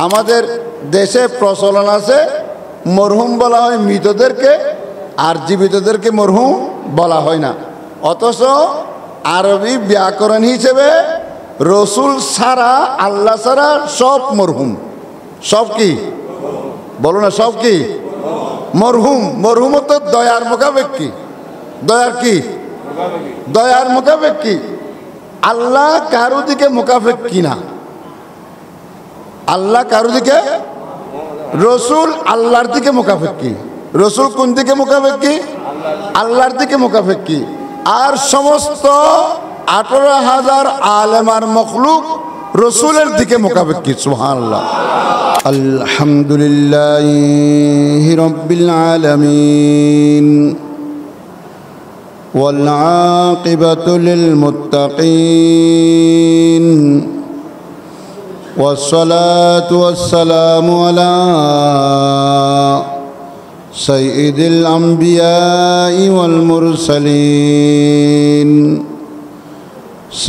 আমাদের দেশে প্রচলন আছে মরহুম বলা হয় মৃতদেরকে, আর জীবিতদেরকে মরহুম বলা হয় না। অথচ আরবি ব্যাকরণ হিসেবে রসুল ছাড়া, আল্লাহ ছাড়া সব মরহুম। সব কি বলো না? সব কি মরহুম? মরহুম তো দয়ার মোকাবেক কি? দয়ার কি? দয়ার মোকাবেক কি? আল্লাহ কারো দিকে মোকাবেক কিনা? আল্লাহ কারো দিকে, রসুল আল্লাহর দিকে মোকাবেক কি? রসুল কোন দিকে মোকাবেক কি? আল্লাহর দিকে মোকাবেক কি? আর সমস্ত 18,000 আলেমার মখলুক রসুলের দিকে মোকাবেক কি? সুবহানাল্লাহ। আলহামদুলিল্লাহি রাব্বিল আলামিন ওয়াল আকিবাতু লিল মুত্তাকিন والصلاة والسلام على سيد الأنبياء والمرسلين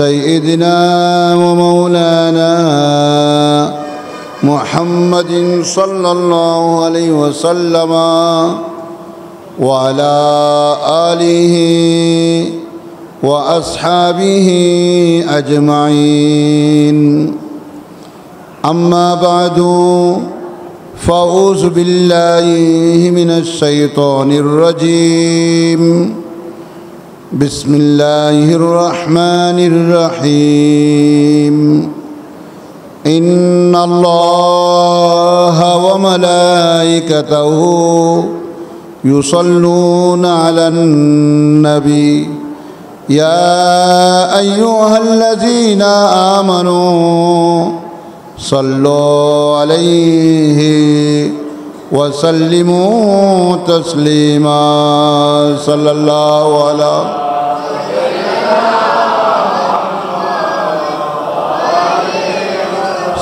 سيدنا ومولانا محمد صلى الله عليه وسلم وعلى آله وأصحابه أجمعين أما بعد فأعوذ بالله من الشيطان الرجيم بسم الله الرحمن الرحيم إن الله وملائكته يصلون على النبي يا أيها الذين آمنوا صلوا عليه وسلموا تسليما صلى الله على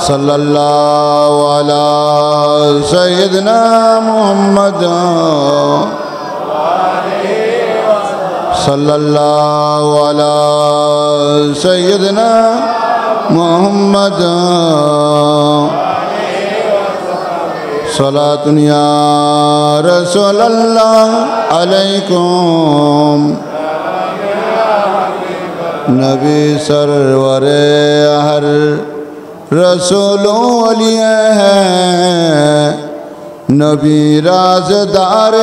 صلى الله على سيدنا محمد صلى الله على سيدنا محمد صلاة يا رسول الله عليكم نبی سرور ہر رسول ولی ہے نبی رازدار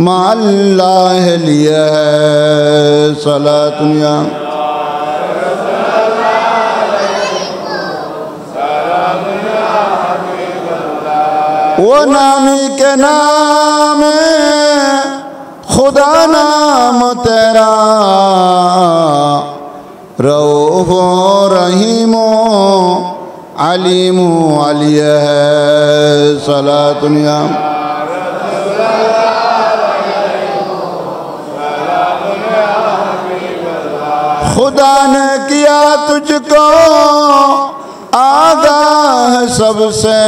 مع اللہ لیے ہے صلاة یا وہ نامی کے نام خدا نام تیرا رؤوف رحیم علیم علی ہے صلاۃ یا خدا نے کیا تجھ کو آگاہ سب سے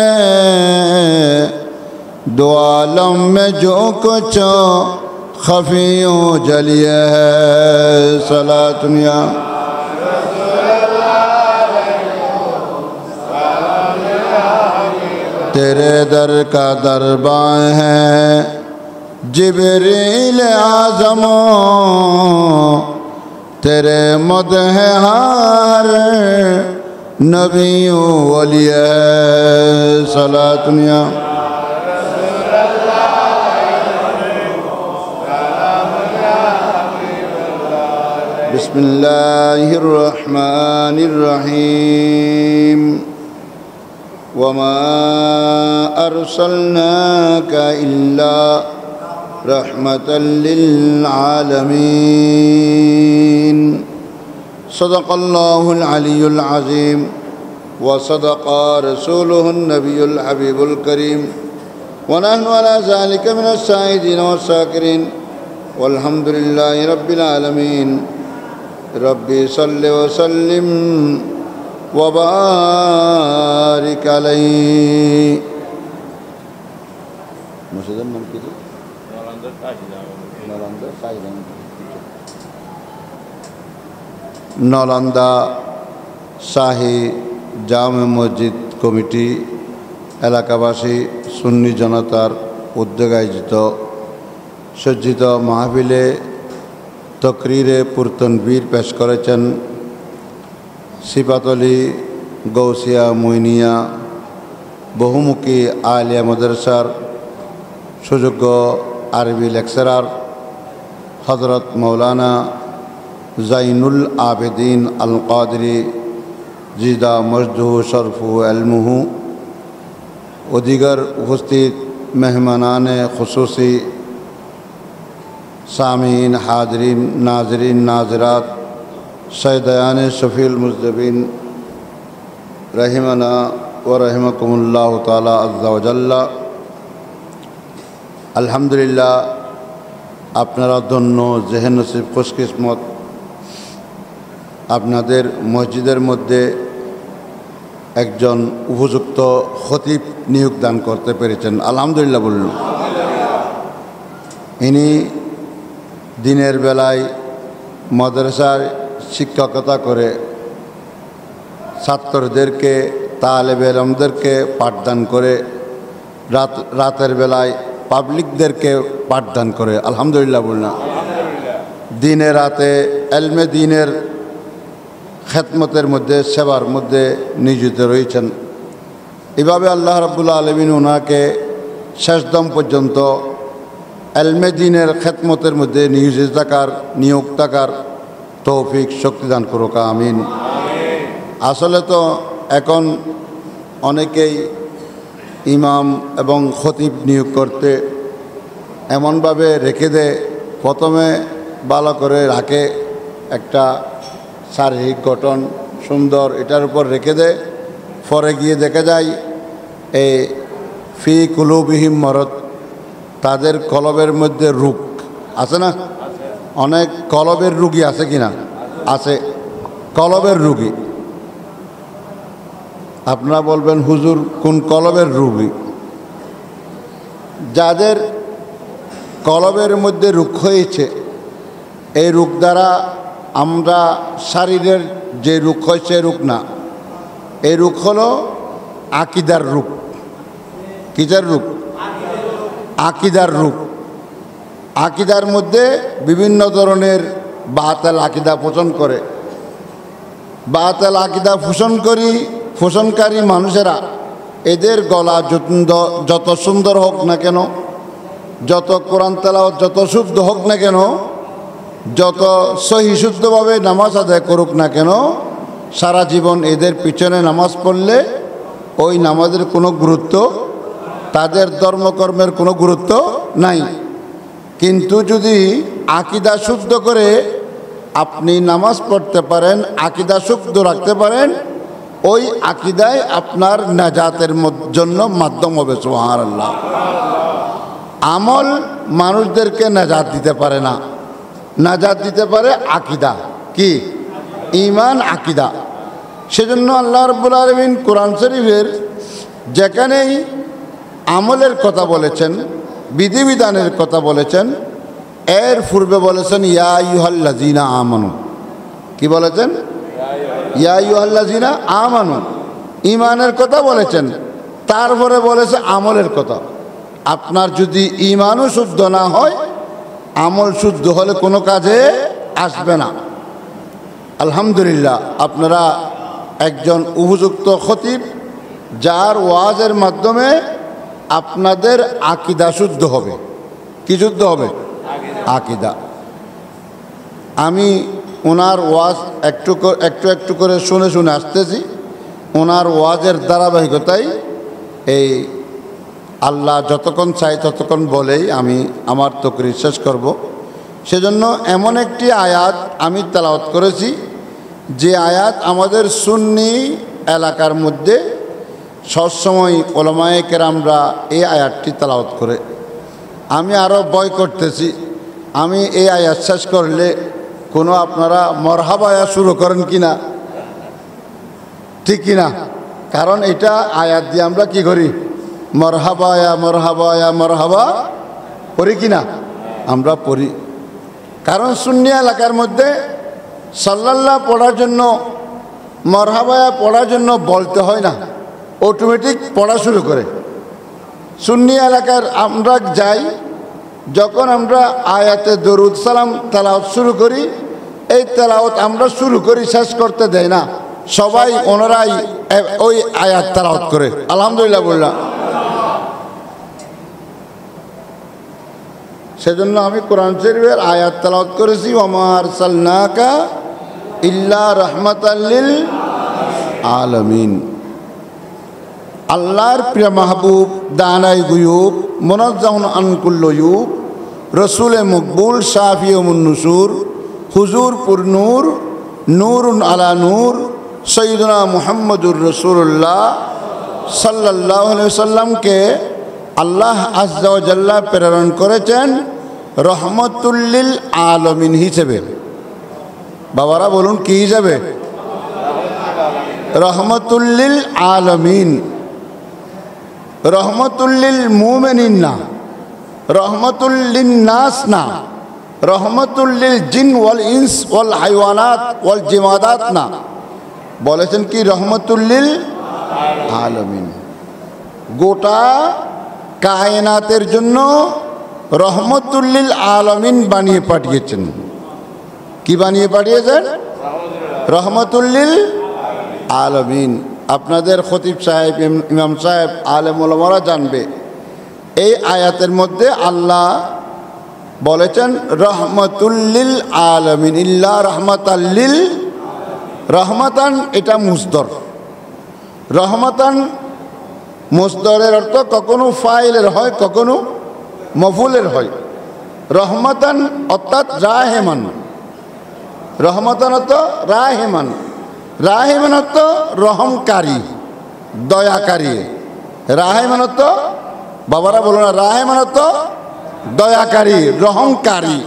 دو عالم میں جو کچھ خفی و جلی ہے صلاۃ یا تیرے در کا درباں ہے جبریل اعظم تیرے مدح ہر نبی ولی صلاۃ یا بسم اللہ الرحمن الرحیم وما ارسلناک الا رحمة للعالمین صدق اللہ العلی العظیم وصدق رسوله النبی الحبیب الکریم ونحن على ذلك من الشاهدين والشاكرين والحمد لله رب العالمين ربي صل وسلم وبارك عليه مسجد নাম কি নালন্দা শাহী জামে মসজিদ কমিটি, এলাকাবাসী, সুন্নি জনতার উদ্যোগে আয়োজিত সজ্জিত মাহফিলে তকরিরে পুরতনবীর পেশ করেছেন সিফাতলি গৌসিয়া মুইনিয়া বহুমুখী আলিয়া মাদ্রাসার সুযোগ্য আরবি লেকচারার হযরত মৌলানা জাইনুল আবেদিন আল কাদরি জিদা মজদুহু শরফু এলমুহু ও দিগর উপস্থিত মেহমানানে খুসুসি, सामीन, हाजरीन, नाजरीन, नाजरात, सैदयान शफील मुज़दबिन रहिमना व रहिमकुमुल्लाह ताला अज़्ज़ा व जल्ला। अल्हम्दुलिल्लाह আপনারা ধন্য, জেহেন নসিব, খুশকিসমত, আপনাদের মসজিদের মধ্যে একজন উপযুক্ত খতিব নিয়োগ দান করতে পেরেছেন। আলহামদুলিল্লাহ বলুন। ইনি দিনের বেলায় মাদ্রাসার শিক্ষকতা করে ছাত্রদেরকে, তালেবে ইলমদেরকে পাঠদান করে, রাতের বেলায় পাবলিকদেরকে পাঠদান করে। আলহামদুলিল্লাহ বলুন। দিনে রাতে এলমে দিনের খেদমতের মধ্যে, সেবার মধ্যে নিয়োজিত রয়েছেন। এভাবে আল্লাহ রাব্বুল আলামিন ওনাকে শেষদম পর্যন্ত এলমে দিনের খেদমতের মধ্যে নিয়োগ থাকার তৌফিক শক্তিদান করুক, আমিন। আসলে তো এখন অনেকেই ইমাম এবং খতিব নিয়োগ করতে এমনভাবে রেখে দেয়, প্রথমে ভালো করে রাখে, একটা শারীরিক গঠন সুন্দর এটার উপর রেখে দেয়, পরে গিয়ে দেখা যায় এই ফি কুলুবিহিম মরদ, তাদের কলবের মধ্যে রোগ আছে না? অনেক কলবের রোগী আছে কিনা? আছে, কলবের রোগী। আপনারা বলবেন হুজুর কোন কলবের রোগী? যাদের কলবের মধ্যে রোগ হয়েছে, এই রোগ দ্বারা আমরা শরীরের যে রোগ হয় সে রোগ না, এই রোগ হলো আকিদার রোগ। কিসের রোগ? আকিদার রোগ। আকিদার মধ্যে বিভিন্ন ধরনের বাতিল আকিদা পোষণ করে। বাতিল আকিদা পোষণকারী মানুষেরা, এদের গলা যত সুন্দর হোক না কেন, যত কোরআন তেলাওয়াত যত শুদ্ধ হোক না কেন, যত সহি শুদ্ধভাবে নামাজ আদায় করুক না কেন, সারা জীবন এদের পিছনে নামাজ পড়লে ওই নামাজের কোনো গুরুত্ব, তাদের ধর্মকর্মের কোনো গুরুত্ব নাই। কিন্তু যদি আকিদা শুদ্ধ করে আপনি নামাজ পড়তে পারেন, আকিদা শুদ্ধ রাখতে পারেন, ওই আকিদায় আপনার নাজাতের জন্য মাধ্যম হবে। সুবহানাল্লাহ। আমল মানুষদেরকে নাজাত দিতে পারে না, নাজাত দিতে পারে আকিদা। কি? ঈমান, আকিদা। সেজন্য আল্লাহ রাব্বুল আলামিন কোরআন শরীফের যেখানেই আমলের কথা বলেছেন, বিধিবিধানের কথা বলেছেন, এর পূর্বে বলেছেন ইয়া আইয়ুহাল্লাযীনা আমানু। কি বলেছেন? ইয়া আইয়ুহাল্লাযীনা আমানু, ঈমানের কথা বলেছেন। তারপরে বলেছে আমলের কথা। আপনার যদি ঈমানও শুদ্ধ না হয়, আমল শুদ্ধ হলে কোনো কাজে আসবে না। আলহামদুলিল্লাহ, আপনারা একজন উপযুক্ত খতিব, যার ওয়াজের মাধ্যমে আপনাদের আকিদা শুদ্ধ হবে। কি শুদ্ধ হবে? আকিদা। আমি ওনার ওয়াজ একটু একটু করে শুনে শুনে আসতেছি। ওনার ওয়াজের ধারাবাহিকতায় এই আল্লাহ যতক্ষণ চাই ততক্ষণ বলেই আমি আমার তকরির শেষ করব। সেজন্য এমন একটি আয়াত আমি তেলাওয়াত করেছি, যে আয়াত আমাদের সুন্নি এলাকার মধ্যে সবসময় ওলামায়ে কেরামরা এই আয়াতটি তেলাওয়াত করে। আমি আরও ভয় করতেছি, আমি এই আয়াত শেষ করলে কোনো আপনারা মরহাবা শুরু করেন কিনা, ঠিক কিনা? কারণ এটা আয়াত দিয়ে আমরা কি করি? মরহাবা মরহাবা মরহাবা পড়ি কিনা? আমরা পড়ি। কারণ সুন্নি এলাকার মধ্যে সাল্লাল্লাহ পড়ার জন্য, মরহাবা পড়ার জন্য বলতে হয় না, অটোমেটিক পড়া শুরু করে। সুন্নি এলাকার আমরা যাই, যখন আমরা আয়াতে দরুদ সালাম তেলাওয়াত শুরু করি, এই তেলাওয়াত আমরা শুরু করি, শেষ করতে দেয় না, সবাই ওনারাই ওই আয়াত তেলাওয়াত করে। আলহামদুলিল্লাহ বললাম। সেজন্য আমি কোরআন শরীফের আয়াত তেলাওয়াত করেছি, ওমা আরসালনাকা ইল্লা রাহমাতাল লিল আলামিন। আল্লাহর প্রিয় মাহবুব, দানাই গুয়ুব, মুনাজ্জাহুন আন কুল্লি উয়ুব, রসুলে মকবুল, শাফিউন নুসুর, হুজুর পুর নূর, নূরুন আলা নূর, সৈয়দনা মুহাম্মদুর রাসূলুল্লাহ সাল্লাল্লাহু আলাইহি ওয়াসাল্লামকে আল্লাহ আযজা ওয়া জাল্লা প্রেরণ করেছেন রহমতুল লিল আলামিন হিসেবে। বাবারা বলুন কি হিসেবে? রহমতুল লিল আলামিন। রহমতুল লিল মুমিনিন না, রহমতুল লিন নাস না, রহমতুল লিল জিন ওয়াল ইনস ওয়াল হাইওয়ানাত ওয়াল জিমাদাত না, বলেছেন কি রহমতুল লিল আলামিন। গোটা কায়নাতের জন্য রহমতুল লিল আলামিন বানিয়ে পাঠিয়েছেন। কি বানিয়ে পাঠিয়েছেন? রহমতুল লিল আলামিন। আপনাদের খতিব সাহেব, ইমাম সাহেব, আলেম ওলামারা জানবে, এই আয়াতের মধ্যে আল্লাহ বলেছেন রহমতুল লিল আলামিন, ইল্লা রাহমাতাল লিল। রহমাতান এটা মুসদর। রহমাতান মুসদরের অর্থ কখনো ফাইলের হয়, কখনো মফুলের হয়। রহমাতান অর্থাৎ রাহেমান। রহমাতান অর্থ রাহেমান। রাহেমান অর্থ রহমকারী, দয়াকারী। রাহেমান অর্থ, বাবারা বলো না, রাহেমান অর্থ দয়াকারী, রহমকারী।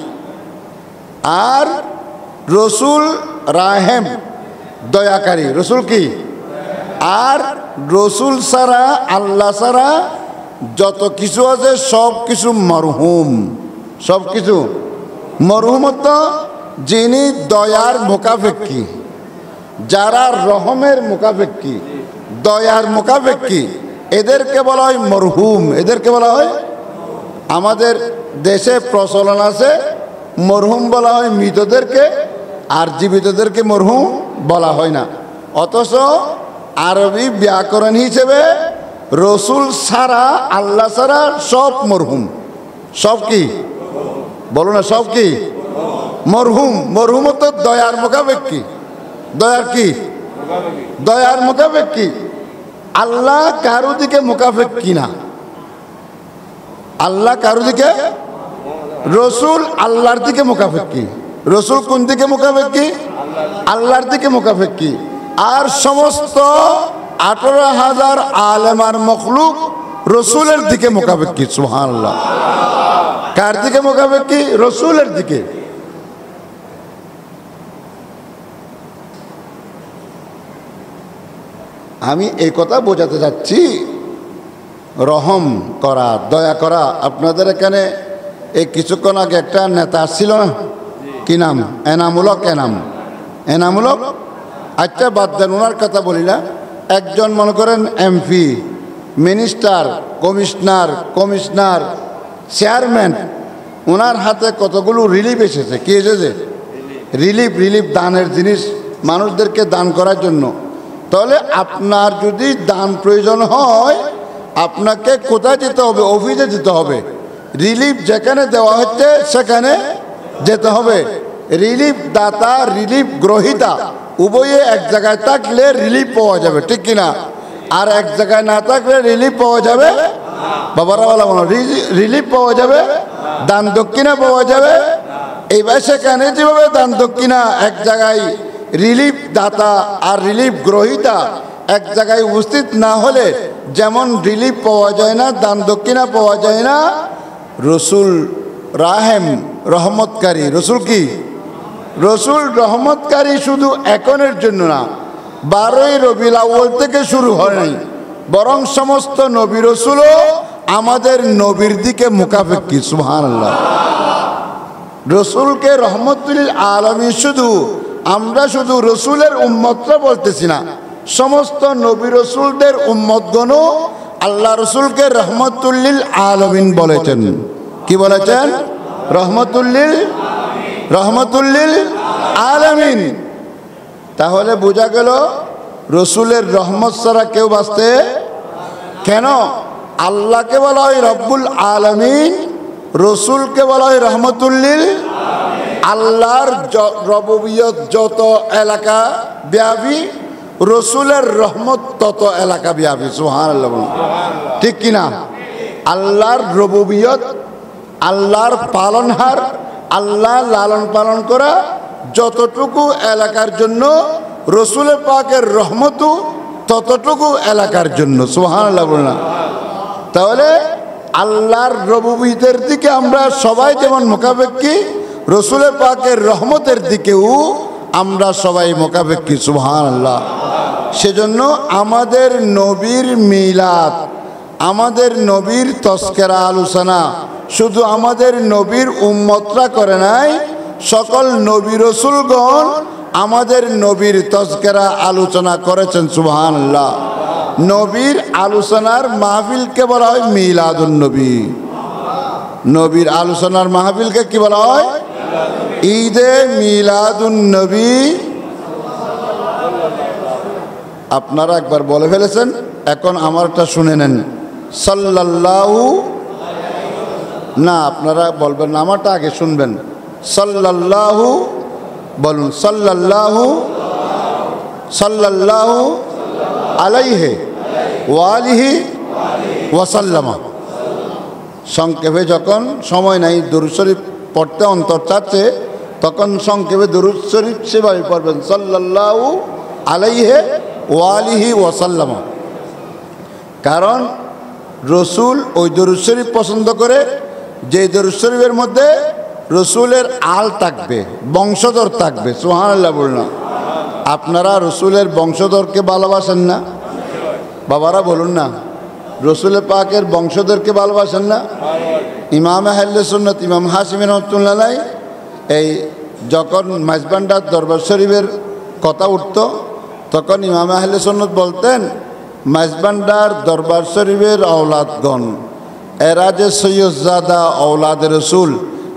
আর রসুল রাহেম, দয়াকারী। রসুল কি? আর রসুল ছাড়া, আল্লাহ ছাড়া যত কিছু আছে সব কিছু মরহুম। সব কিছু মরহুম অর্থ যিনি দয়ার মোকাফেক্ষী, যারা রহমের মোকাফেক্ষী, দয়ার মোকাফেক্ষী, এদেরকে বলা হয় মরহুম। এদেরকে বলা হয়, আমাদের দেশে প্রচলন আছে মরহুম বলা হয় মৃতদেরকে, আর জীবিতদেরকে মরহুম বলা হয় না। অথচ আরবি ব্যাকরণ হিসেবে রসুল ছাড়া, আল্লাহ ছাড়া সব মরহুম। সব কি বলো না? সব কি মরহুম। মরহুম তো দয়ার মোকাবেক্ষী। দয়ার কি? দয়ার মোকাবেক্ষী। আল্লাহ কারো দিকে মোকাবেক্ষী না। আল্লাহ কারো দিকে, রসুল আল্লাহর দিকে মোকাবেক্ষী। রসুল কোন দিকে মোকাবেক্ষী? আল্লাহর দিকে মোকাবেক্ষী। আর সমস্ত 18,000 আলেমার মখলুক রসুলের দিকে মোকাবেক্ষী। সুবহানাল্লাহ। কার দিকে মোকাবেক্ষী? রসুলের দিকে। আমি এই কথা বোঝাতে যাচ্ছি, রহম করা, দয়া করা। আপনাদের এখানে এই কিছুক্ষণ আগে একটা নেতা আসছিল না, কি নাম? এনামূলক। এনামূলক। আচ্ছা বাদ দেন, ওনার কথা বলি না। একজন মনে করেন এমপি, মিনিস্টার, কমিশনার, চেয়ারম্যান, ওনার হাতে কতগুলো রিলিফ এসেছে। কি এসেছে? রিলিফ, দানের জিনিস মানুষদেরকে দান করার জন্য। তাহলে আপনার যদি দান প্রয়োজন হয়, আপনাকে কোথায় যেতে হবে? অফিসে যেতে হবে। রিলিফ যেখানে দেওয়া হচ্ছে সেখানে যেতে হবে। রিলিফ দাতা, রিলিফ গ্রহীতা উভয়ে এক জায়গায় থাকলে রিলিফ পাওয়া যাবে, ঠিক কিনা? আর এক জায়গায় না থাকলে রিলিফ পাওয়া যাবে। বাবারা বলা বলো, রিলিফ পাওয়া যাবে, দান দক্ষিণা পাওয়া যাবে। এইবার সেখানে যেভাবে দান দক্ষিণা এক জায়গায়, রিলিফ দাতা আর রিলিফ গ্রহীতা এক জায়গায় উপস্থিত না হলে যেমন রিলিফ পাওয়া যায় না, দান দক্ষিণা পাওয়া যায় না, রসুল রাহেম, রহমতকারী। রসুল কি? রসুল রহমতকারী শুধু এখনের জন্য না, 12ই রবিউল আউয়াল থেকে শুরু হয় নাই, বরং সমস্ত নবী রসুলও আমাদের নবীর দিকে মুখাপেক্ষী। সুবহানাল্লাহ। রসুলকে রহমতুল আলামিন, শুধু আমরা শুধু রসুলের উম্মতরা বলতেছি না, সমস্ত নবী রসুলদের উম্মতগণও আল্লাহ রসুলকে রহমতুল্লিল আলামিন বলেছেন। কি বলেছেন? রহমতুল্লিল আলামিন। তাহলে বোঝা গেল রসুলের রহমত ছাড়া কেউ বাঁচতে কেন? আল্লাহকে বলা হয় রব্বুল আলামিন, রসুলকে বলা হয় রহমতুল্লিল। আল্লাহর রবুবিয়ত যত এলাকা ব্যাপী, রসুলের রহমত তত এলাকা ব্যাপী। সুবহানাল্লাহ, ঠিক কিনা? আল্লাহর রবুবিয়ত, আল্লাহর পালনহার, আল্লাহ লালন পালন করা যতটুকু এলাকার জন্য, রসুলের পাকের রহমতও ততটুকু এলাকার জন্য। সুবহানাল্লাহ বলুন। তাহলে আল্লাহর রবুবিয়তের দিকে আমরা সবাই যেমন মোকাবেক্ষী, রসুলের পাকের রহমতের দিকেও আমরা সবাই মোকাবেক্ষী। সুবহানাল্লাহ। সেজন্য আমাদের নবীর মিলাদ, আমাদের নবীর তস্কেরা আলোচনা শুধু আমাদের নবীর উম্মতরা করে নাই, সকল নবী রসুলগণ আমাদের নবীর তস্কেরা আলোচনা করেছেন। সুবহানাল্লাহ। নবীর আলোচনার মাহফিলকে বলা হয় মিলাদুন নবী। নবীর আলোচনার মাহফিলকে কি বলা হয়? ঈদে মিলাদুন নবী। আপনারা একবার বলে ফেলেছেন, এখন আমারটা শুনে নেন। সাল্লাল্লাহু, না আপনারা বলবেন না, আমারটা আগে শুনবেন। সাল্লাল্লাহু বলুন, সাল্লাল্লাহু আলাইহি ওয়া আলিহি ওয়াসাল্লামা। সংক্ষেপে যখন সময় নাই দরুদ শরীফ পড়তে অন্তর চাচ্ছে, তখন সংক্ষেপে দরুদ শরীফ সেভাবে পড়বেন, সাল্লাল্লাহু আলাইহি ওয়া আলিহি ওয়াসাল্লামা। কারণ রসুল ওই দরুদ শরীফ পছন্দ করে যে দরুদ শরীফের মধ্যে রসুলের আল থাকবে, বংশধর থাকবে। সুবহানাল্লাহ বলুন। আপনারা রসুলের বংশধরকে ভালোবাসেন না? বাবারা বলুন না, রসুলের পাকের বংশধরকে ভালোবাসেন না? ইমাম আহলে সুন্নাত ইমাম হাশিম রহমাতুল্লাহ আলাইহি এই যখন মাইজবান্ডার দরবার শরীফের কথা উঠত, তখন ইমাম আহলে সুন্নাত বলতেন, মাইজবান্ডার দরবার শরীফের আওলাদগণ এরা যে সৈয়দজাদা আওলাদ রসুল,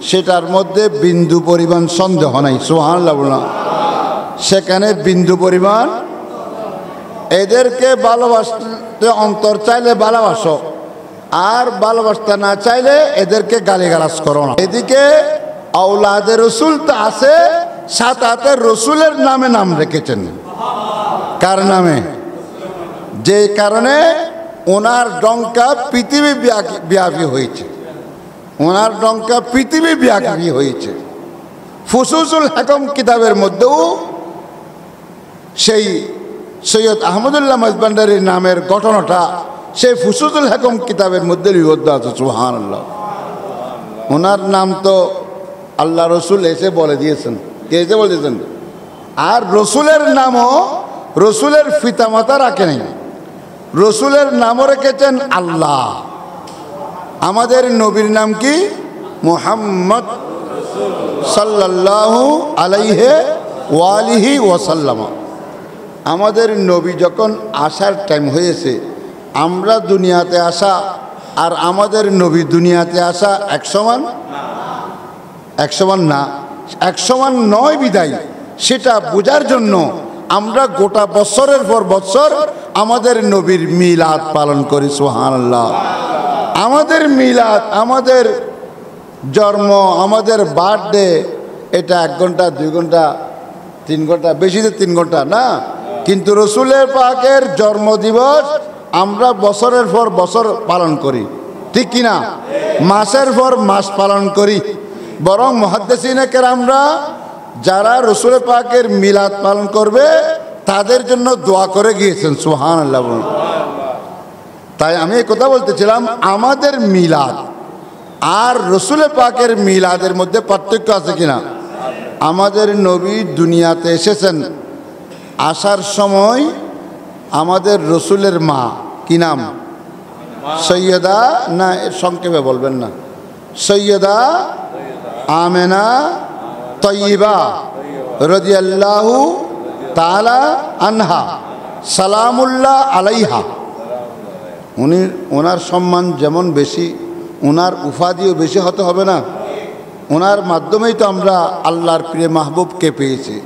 সেটার মধ্যে বিন্দু পরিমাণ সন্দেহ নাই। সুবহানাল্লাহ বলুন। সেখানে বিন্দু পরিমাণ, এদেরকে ভালোবাসতে অন্তর চাইলে ভালোবাসো, আর ভালোবাসতে না চাইলে এদেরকে গালিগালাজ করো না। এদিকে আওলাদের রসুল তো আছে, সাথে সাথে রসুলের নামে নাম রেখেছেন। কার নামে? যে কারণে ওনার ডঙ্কা পৃথিবী ব্যাপী হয়েছে, ওনার ডঙ্কা পৃথিবী ব্যাপী হয়েছে। ফুসুসুল হাকম কিতাবের মধ্যেও সেই সৈয়দ আহমদুল্লাহ মাইজবান্ডারির নামের ঘটনাটা সেই ফুসুসুল হাকম কিতাবের মধ্যে লিপিবদ্ধ আছে। সুবহানাল্লাহ। ওনার নাম তো আল্লাহ রসুল এসে বলে দিয়েছেন। কে এসে বলে দিয়েছেন? আর রসুলের নামও রসুলের পিতামাতা রাখে নাই, রসুলের নামও রেখেছেন আল্লাহ। আমাদের নবীর নাম কি? মুহাম্মদ সাল্লাল্লাহু আলাইহি ওয়া আলিহি ওয়াসাল্লাম। আমাদের নবী যখন আসার টাইম হয়েছে, আমরা দুনিয়াতে আসা আর আমাদের নবী দুনিয়াতে আসা এক সমান? এক সমান না, এক সমান নয়। বিদায় সেটা বোঝার জন্য আমরা গোটা বছরের পর বছর আমাদের নবীর মিলাদ পালন করি। সুবহানাল্লাহ। আমাদের মিলাদ, আমাদের জন্ম, আমাদের বার্থডে, এটা 1 ঘন্টা 2 ঘন্টা 3 ঘন্টা, বেশিতে 3 ঘন্টা না, কিন্তু রসুলের পাকের জন্মদিবস আমরা বছরের পর বছর পালন করি, ঠিক কিনা? মাসের পর মাস পালন করি। বরং মুহাদ্দিসিনে কেরামরা যারা রসুলের পাকের মিলাদ পালন করবে তাদের জন্য দোয়া করে গিয়েছেন। সুবহানাল্লাহ। তাই আমি এই কথা বলতেছিলাম, আমাদের মিলাদ আর রসুলের পাকের মিলাদের মধ্যে পার্থক্য আছে কিনা? আমাদের নবী দুনিয়াতে এসেছেন, আসার সময় আমাদের রসুলের মা, কি নাম? সৈয়দা, না সংক্ষেপে বলবেন না, সৈয়দা আমেনা তয়্যিবা রাদিয়াল্লাহু তাআলা আনহা সালামুল্লাহ আলাইহা। ওনার সম্মান যেমন বেশি, ওনার উপাধিও বেশি হতে হবে না? ওনার মাধ্যমেই তো আমরা আল্লাহর প্রিয় মাহবুবকে পেয়েছি।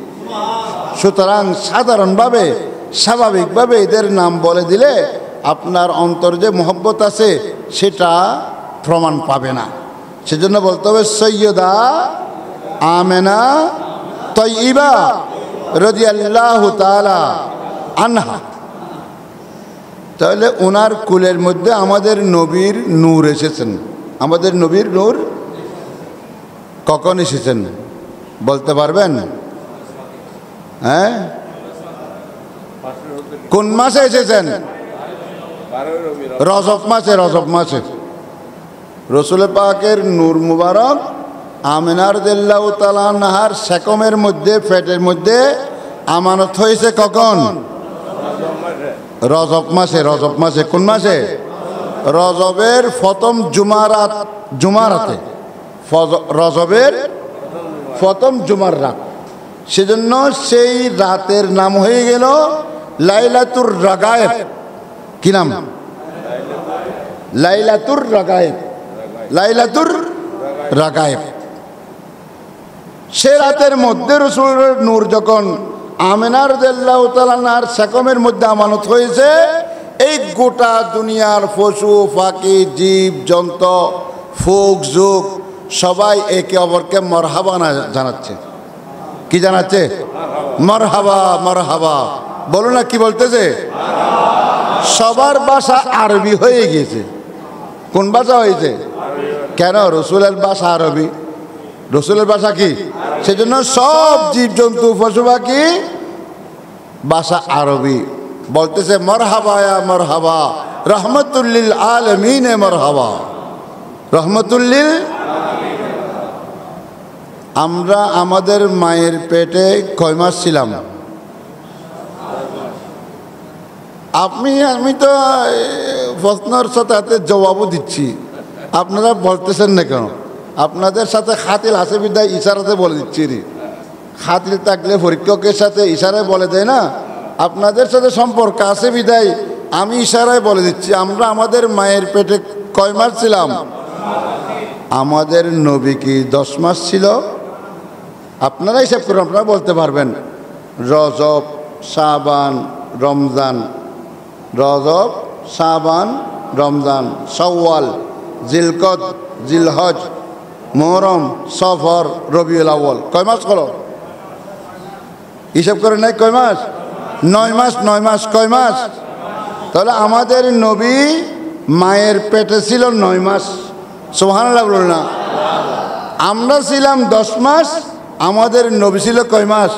সুতরাং সাধারণভাবে স্বাভাবিকভাবে এদের নাম বলে দিলে আপনার অন্তর যে মহব্বত আছে সেটা প্রমাণ পাবে না। সেজন্য বলতে হবে সৈয়দা আমেনা তয়্যিবা রাদিয়াল্লাহু তাআলা আনহা। তাহলে ওনার কুলের মধ্যে আমাদের নবীর নূর এসেছেন। আমাদের নবীর নূর কখন এসেছেন বলতে পারবেন? হ্যাঁ, কোন মাসে এসেছেন? রজব মাসে। রজব মাসে রসুল পাকের নূর মুবারক আমিনা রাদিয়াল্লাহু তাআলা আনহার সেকমের মধ্যে, পেটের মধ্যে আমানত হয়েছে কখন? রজব মাসে। রজব মাসে কোন মাসে? রজবের প্রথম জুমারাতে, রজবের প্রথম জুমার রাত। সেজন্য সেই রাতের নাম হয়ে গেল লাইলাতুর রাগায়েব। কি নাম? লাইলাতুর রাগায়েব। লাইলাতুর রাগায়েব। সে রাতের মধ্যে রাসূলের নূর যখন আমিনা রাদিয়াল্লাহু তাআলা আনহার সেকমের মধ্যে আমানত হয়েছে, এই গোটা দুনিয়ার পশু পাখি জীব জন্তু ফুক যুগ সবাই একে অপরকে মরহাবা জানাচ্ছে। কি জানাচ্ছে? মরহাবা মরহাবা। বলো না কি বলতেছে? সবার ভাষা আরবি হয়ে গিয়েছে। কোন ভাষা হয়েছে? কেন? রসুলের ভাষা আরবি। রসুলের ভাষা কি? সেজন্য সব জীব জন্তু পশু পাখি ভাষা আরবি। বলতেছে মরহাবা ইয়া মরহাবা রহমাতুল লিল আলামিন মরহাবা রহমাতুল লিল। আমরা আমাদের মায়ের পেটে কয় মাস ছিলাম? আমি তো প্রশ্নের সাথে জবাবও দিচ্ছি, আপনারা বলতেছেন না কেন? আপনাদের সাথে খাতিল আছে বিদায় ইশারাতে বলে দিচ্ছি রে। খাতিল থাকলে পরীক্ষকের সাথে ইশারায় বলে দেয় না? আপনাদের সাথে সম্পর্ক আছে বিদায় আমি ইশারায় বলে দিচ্ছি। আমরা আমাদের মায়ের পেটে কয় মাস ছিলাম? আমাদের নবী কি 10 মাস ছিল? আপনারা হিসাব করুন, আপনারা বলতে পারবেন। রজব শাবান রমজান, রজব শাবান রমজান শাওয়াল জিলকদ জিলহজ মুহররম সফর রবিউল আউয়াল। কয় মাস হলো? হিসাব করে নাই কয় মাস? 9 মাস। 9 মাস কয় মাস? তাহলে আমাদের নবী মায়ের পেটে ছিল 9 মাস। সুবহানাল্লাহ বলুন না। আমরা ছিলাম 10 মাস, আমাদের নবী ছিল কয় মাস?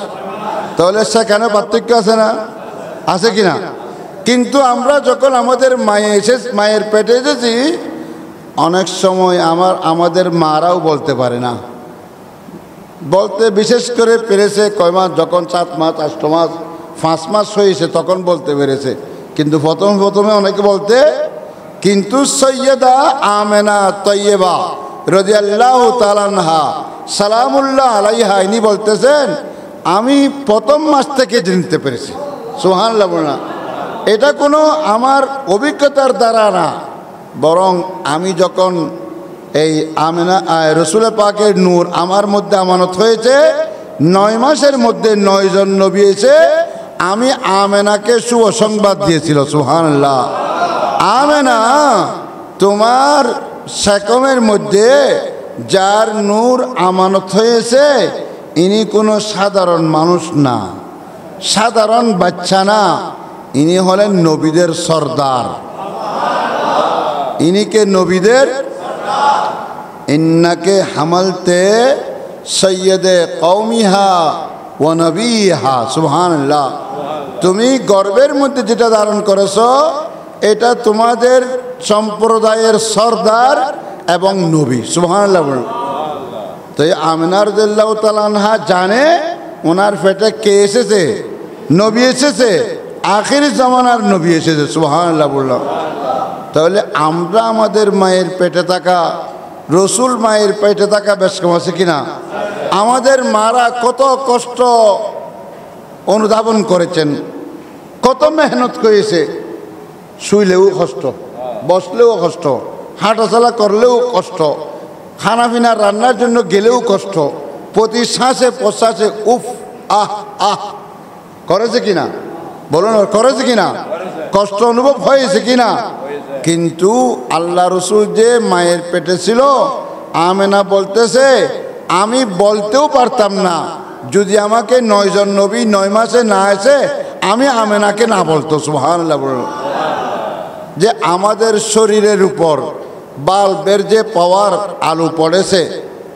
তাহলে সেখানে পার্থক্য আছে না? আছে কি না? কিন্তু আমরা যখন আমাদের মায়ের পেটে এসেছি, অনেক সময় আমাদের মারাও বলতে পারে না। বলতে বিশেষ করে পেরেছে কয় মাস? যখন 7 মাস 8 মাস 5 মাস হয়েছে তখন বলতে পেরেছে। কিন্তু প্রথমে অনেকে বলতে। কিন্তু সৈয়দা আমেনা তয়্যিবা রাদিয়াল্লাহু তাআলা আনহা সালামুল্লাহ আলাইহা ইনি বলতেছেন আমি প্রথম মাস থেকে জানতে পেরেছি। সুবহানাল্লাহ বলনা। এটা কোনো আমার অভিজ্ঞতার দ্বারা না, বরং আমি যখন এই আমেনা রসুল পাকের নূর আমার মধ্যে আমানত হয়েছে, 9 মাসের মধ্যে 9 জন নবী এসে আমি আমেনাকে শুভ সংবাদ দিয়েছিল। সুবহানাল্লাহ। আমেনা, তোমার সেকমের মধ্যে যার নূর আমানত হয়েছে ইনি কোনো সাধারণ মানুষ না, সাধারণ বাচ্চা না, ইনি হলেন নবীদের সর্দার। ইনিকে নবীদের ইন্নাকে হামালতে সৈয়দে কওমিহা ওয়া নবীহা। সুবহানাল্লাহ। তুমি গর্বের মধ্যে যেটা ধারণ করেছো এটা তোমাদের সম্প্রদায়ের সর্দার এবং নবী। সুবহানাল্লাহ। তো আমিনা রাদিয়াল্লাহু তাআলা আনহা জানে ওনার পেটে কে এসেছে? নবী এসেছে, আখির জামানার নবী এসেছে। সুবহানাল্লাহ বললাম। তাহলে আমরা আমাদের মায়ের পেটে থাকা, রসুল মায়ের পেটে থাকা বেশ কম আছে কিনা? আমাদের মারা কত কষ্ট অনুধাবন করেছেন, কত মেহনত করেছে, শুইলেও কষ্ট, বসলেও কষ্ট, হাঁটাচলা করলেও কষ্ট, খানা পিনা রান্নার জন্য গেলেও কষ্ট, প্রতি শ্বাসে প্রশ্বাসে উফ আহ আহ করেছে কিনা বলুন, করেছে কিনা? কষ্ট অনুভব হয়েছে কিনা? কিন্তু আল্লাহ রসুল যে মায়ের পেটে ছিল, আমেনা বলতেছে আমি বলতেও পারতাম না যদি আমাকে 9 জন নবী 9 মাসে না এসে আমি আমেনাকে না বলতো। সুবহানাল্লাহ বলুন। যে আমাদের শরীরের উপর বাল্বের যে পাওয়ার আলো পড়েছে,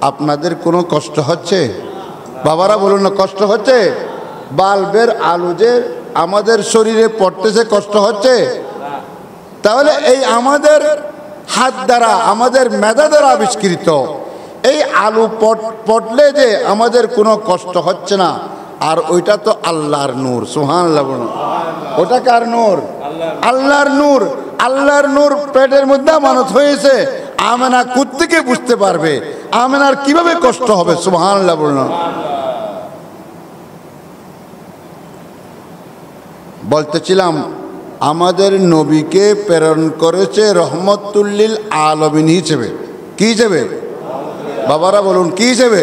আপনাদের কোনো কষ্ট হচ্ছে? বাবারা বলুন না, কষ্ট হচ্ছে? বাল্বের আলো যে আমাদের শরীরে পড়তেছে, কষ্ট হচ্ছে? তাহলে এই আমাদের হাত দ্বারা, আমাদের মেধা দ্বারা আবিষ্কৃত এই আলো পড়লে যে আমাদের কোনো কষ্ট হচ্ছে না, আর ওইটা তো আল্লাহর নূর। সুবহানাল্লাহ বলুন। ওটা কার নূর? আল্লাহর নূর। আল্লাহর নূর পেটের মধ্যে আমানত হয়েছে, আমেনা কোত্থেকে বুঝতে পারবে আমেনার কিভাবে কষ্ট হবে? সুবহানাল্লাহ বলুন। বলতেছিলাম আমাদের নবীকে প্রেরণ করেছে রহমতুল্লিল আলামিন হিসেবে। কি হিসেবে? বাবারা বলুন, কি হিসেবে?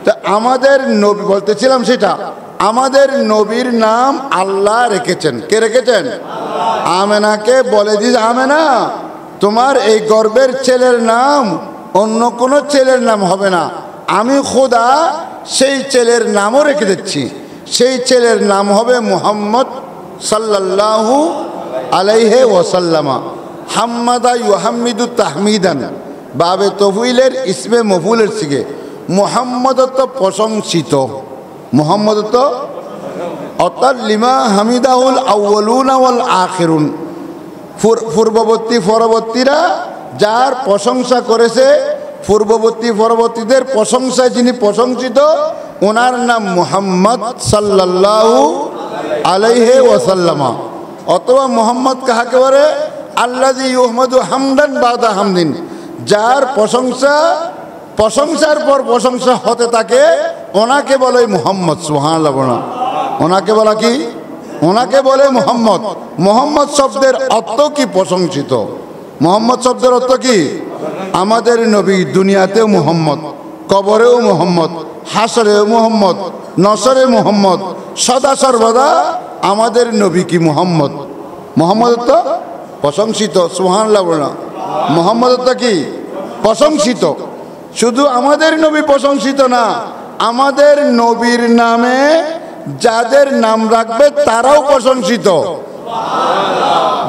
তা আমাদের নবী, বলতেছিলাম সেটা, আমাদের নবীর নাম আল্লাহ রেখেছেন। কে রেখেছেন? আমেনাকে বলে দিস, আমেনা তোমার এই গর্বের ছেলের নাম অন্য কোনো ছেলের নাম হবে না, আমি খোদা সেই ছেলের নামও রেখে দিচ্ছি। সেই ছেলের নাম হবে মুহাম্মদ সাল্লাল্লাহু আলাইহি ওয়াসাল্লামা। হাম্মাদা ইউহাম্মিদু তাহমিদান, বাবে তফুইলের ইসমে মফুলের সিগে। মুহাম্মদত্ব প্রশংসিত, মুহাম্মদত্ব অর্থাৎ লিমা হামিদাহুল আউয়ালুনা ওয়াল আখিরুন, পূর্ববর্তী পরবর্তীরা যার প্রশংসা করেছে, পূর্ববর্তী পরবর্তীদের প্রশংসায় যিনি প্রশংসিত, ওনার নাম মুহাম্মদ সাল্লাল্লাহু আলাইহি ওয়াসাল্লামা। অথবা মুহাম্মদ কাহাকে বলে? আল্লাযী ইউহমাদু হামদান বাদা হামদিন, যার প্রশংসা প্রশংসার পর প্রশংসা হতে থাকে, ওনাকে বলে মুহাম্মদ। সুবহানাল্লাহ বলা, ওনাকে বলা কি? ওনাকে বলে মুহাম্মদ। মুহাম্মদ শব্দের অর্থ কি? প্রশংসিত। মুহাম্মদ শব্দের অর্থ কি? আমাদের নবী দুনিয়াতেও মুহাম্মদ, কবরেও মুহাম্মদ, হাসরেও মুহাম্মদ, নসরে মুহাম্মদ, সদা সর্বদা আমাদের নবী কি মুহাম্মদ। মুহাম্মদত্ব প্রশংসিত। সুবহানাল্লাহ বলা, মুহাম্মদত্ব কি? প্রশংসিত। শুধু আমাদের নবী প্রশংসিত না, আমাদের নবীর নামে যাদের নাম রাখবে তারাও প্রশংসিত।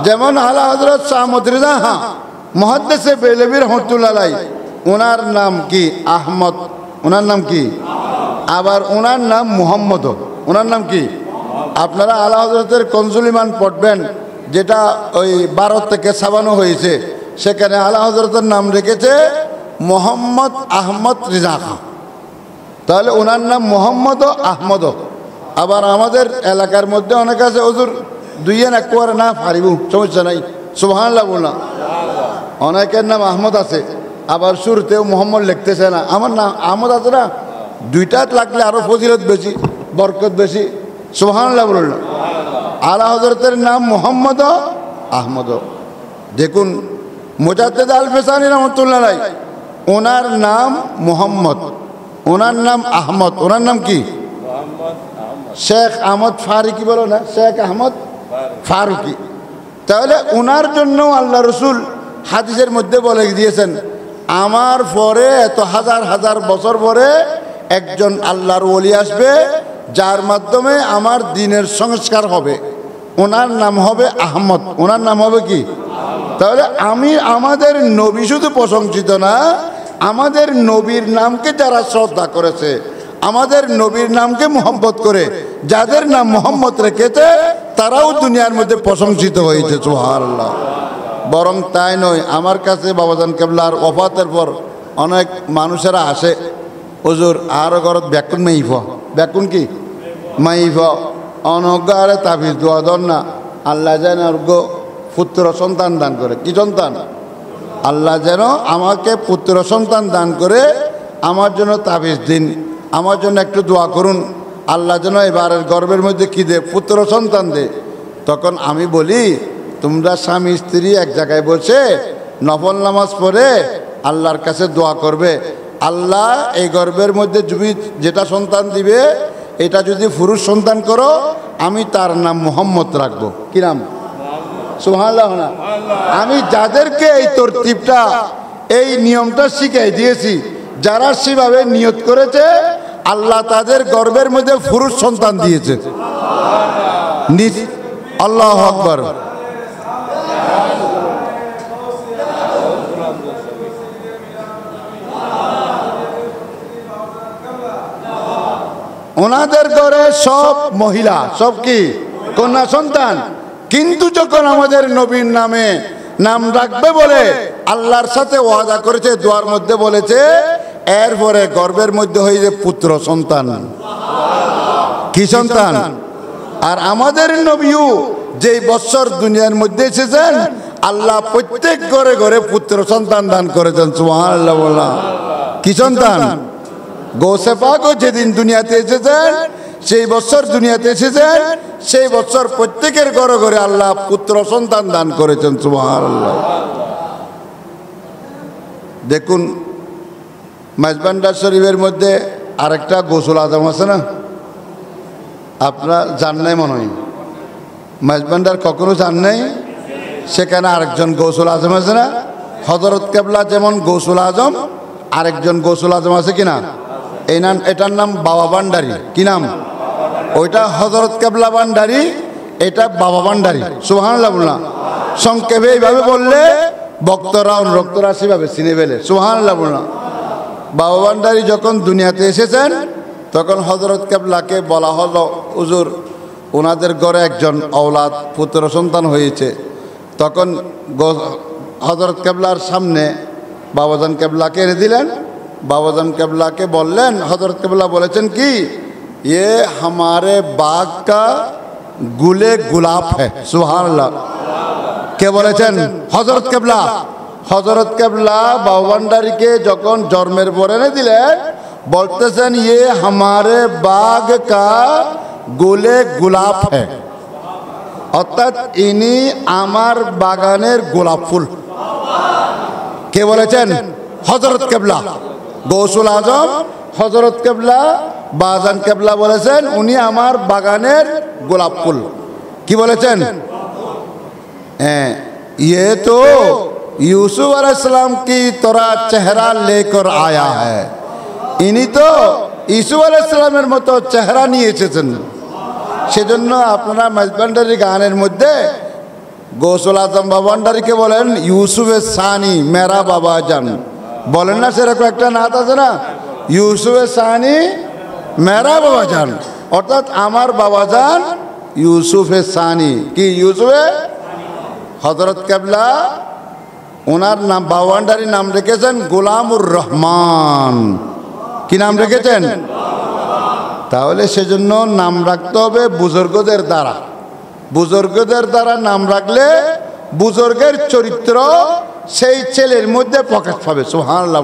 যেমন আলা হযরত শাহ আহমদ রিজা মুহাদ্দিসে বেলবী রাহমাতুল্লাহ আলাইহি, ওনার নাম কি? আহমদ। ওনার নাম কি? আবার ওনার নাম মুহাম্মদ। ওনার নাম কি? আপনারা আলা হযরতের কনজুল ইমান পড়বেন, যেটা ওই ভারত থেকে ছাপানো হয়েছে, সেখানে আলা হযরতের নাম রেখেছে মোহাম্মদ আহমদ রিজা খান। তাহলে ওনার নাম মোহাম্মদ আহমদ। আবার আমাদের এলাকার মধ্যে অনেক আছে, হুজুর দুইয়েন একবারে না পারিব, সমস্যা নাই, সুবহানাল্লাহ বললাম। অনেকের নাম আহমদ আছে, আবার শুরুতেও মোহাম্মদ লিখতেছে না। আমার নাম আহমদ আছে না, দুইটা লাগলে আরো ফজিলত বেশি, বরকত বেশি। সুবহানাল্লাহ বললাম। আলা হযরতের নাম মোহাম্মদ আহমদ। দেখুন মুজাদ্দিদ আল ফিসানি রাহমাতুল্লাহ আলাইহি, ওনার নাম মোহাম্মদ, ওনার নাম আহমদ, ওনার নাম কি? শেখ আহমদ ফারুকি, বলো না, শেখ আহমদ ফারুকি। তাহলে ওনার জন্য আল্লাহ রসুল হাদিসের মধ্যে বলে দিয়েছেন, আমার পরে এত হাজার হাজার বছর পরে একজন আল্লাহর ওলি আসবে, যার মাধ্যমে আমার দিনের সংস্কার হবে, ওনার নাম হবে আহমদ। ওনার নাম হবে কি? তাহলে আমাদের নবী শুধু প্রশংসিত না, আমাদের নবীর নামকে যারা শ্রদ্ধা করেছে, আমাদের নবীর নামকে মোহাম্মত করে যাদের নাম মোহাম্মদ রেখেছে, তারাও দুনিয়ার মধ্যে প্রশংসিত হয়েছে। সুবহানাল্লাহ। বরং তাই নয়, আমার কাছে বাবাজান কেবলার ওফাতের পর অনেক মানুষেরা আসে, হুজুর আর ঘরত ব্যাকুন মাইফ, ব্যাকুন কি মাইফ, অনজ্ঞারে তাবিজ দোয়া দন না, আল্লাহ যেন অর্ঘ পুত্র সন্তান দান করে। কি সন্তান? আল্লাহ যেন আমাকে পুত্র সন্তান দান করে, আমার জন্য তাবিজ দিন, আমার জন্য একটু দোয়া করুন। আল্লাহ যেন এবারের গর্ভের মধ্যে কি দে, পুত্র সন্তান দে। তখন আমি বলি, তোমরা স্বামী স্ত্রী এক জায়গায় বসে নফল নামাজ পড়ে আল্লাহর কাছে দোয়া করবে, আল্লাহ এই গর্ভের মধ্যে যদি যেটা সন্তান দিবে এটা যদি পুরুষ সন্তান করো, আমি তার নাম মুহাম্মদ রাখবো। কি নাম? সুবহানাল্লাহ না? আমি যাদেরকে এই তরতিবটা, এই নিয়মটা শিখাই দিয়েছি, যারা সেভাবে নিয়ত করেছে আল্লাহ তাদের গর্ভের মধ্যে পুরুষ সন্তান দিয়েছে। আল্লাহু আকবার। ওনাদের ঘরে সব মহিলা, সব কি কন্যা সন্তান, কিন্তু যখন আমাদের নবীর নামে নাম রাখবে বলে আল্লাহর সাথে ওয়াদা করেছে, দোয়ার মধ্যে বলেছে, এরপরে গর্ভের মধ্যে হয়ে পুত্র সন্তান। কি সন্তান? আর আমাদের নবীও যেই বছর দুনিয়ার মধ্যে এসেছেন, আল্লাহ প্রত্যেক ঘরে ঘরে পুত্র সন্তান দান করেছেন। সুবহানাল্লাহ বলা। কি সন্তান? গৌসে পাকও যেদিন দুনিয়াতে এসেছেন, সেই বছর দুনিয়াতে এসেছেন, সেই বছর প্রত্যেকের ঘরে ঘরে আল্লাহ পুত্র সন্তান দান করেছেন। সুবহানাল্লাহ। দেখুন, মাইজবান্ডার শরীফের মধ্যে আরেকটা গোসল আজম আছে না? আপনারা জান নাই মনে হয়, মাইজবান্ডার কখনো জান নাই? সেখানে আরেকজন গৌসুল আজম আছে না? হযরত কেবলা যেমন গৌসুল আজম, আরেকজন গৌসুল আজম আছে কিনা? এই নাম, এটার নাম বাবা ভান্ডারী। কি নাম? ওইটা হযরত কেবলা ভান্ডারী, এটা বাবা ভান্ডারী। সুবহানাল্লাহ বললাম। সংক্ষেপে এইভাবে বললে ভক্তরা অনুরক্তরা সেভাবে চিনে ফেলে। সুবহানাল্লাহ বললাম। বাবা ভান্ডারী যখন দুনিয়াতে এসেছেন, তখন হযরত কেবলাকে বলা হলো, হুজুর ওনাদের ঘরে একজন ঔলাদ পুত্র সন্তান হয়েছে। তখন হযরত কেবলার সামনে বাবাজান কেবলাকে এনে দিলেন। বাবাজান কেবলাকে বললেন, হযরত কেবলা বলেছেন কি, ये हमारे बाग का गुले गुलाब है। सुबहानाल्लाह। কে বলেছেন? হযরত কেবলা। হযরত কেবলা বাবা ভান্ডারীকে যখন জন্মের পরে এনে দিলেন, বলতেছেন, ये हमारे बाग का गुले गुलाब है, অর্থাৎ ইনি আমার বাগানের গোলাপ ফুল। কে বলেছেন? হযরত কেবলা। গৌসুল আজম হযরত কেবলা, বাজান কেবলা বলেছেন, উনি আমার বাগানের গোলাপ ফুল। কি বলেছেন? হ্যাঁ, ये तो यूसुफ अलैहिस्सलाम की तरह चेहरा लेकर आया है। ইনি তো ইউসুফ আলাইহিসসালামের মতো চেহারা নিয়ে এসেছেন। সেজন্য আপনারা মাইজবান্ডারি গানের মধ্যে গৌসুল আজম বাবা ভান্ডারীকে বলেন ইউসুফে সানি মেরা বাবা জান, বলেন না? সেরকম একটা নাত আছে না, ইউসুফে সানি মেরা বাবা জান, অর্থাৎ আমার বাবা জান ইউসুফে সানি। কি ইউসুফে? হযরত কেবলা ওনার নাম, বাবা ভান্ডারীর নাম রেখেছেন গোলামুর রহমান। কি নাম রেখেছেন? তাহলে সেজন্য নাম রাখতে হবে বুজুর্গদের দ্বারা। বুজুর্গদের দ্বারা নাম রাখলে বুজুর্গের চরিত্র সেই ছেলের মধ্যে প্রকাশ পাবে। সুবহানাল্লাহ।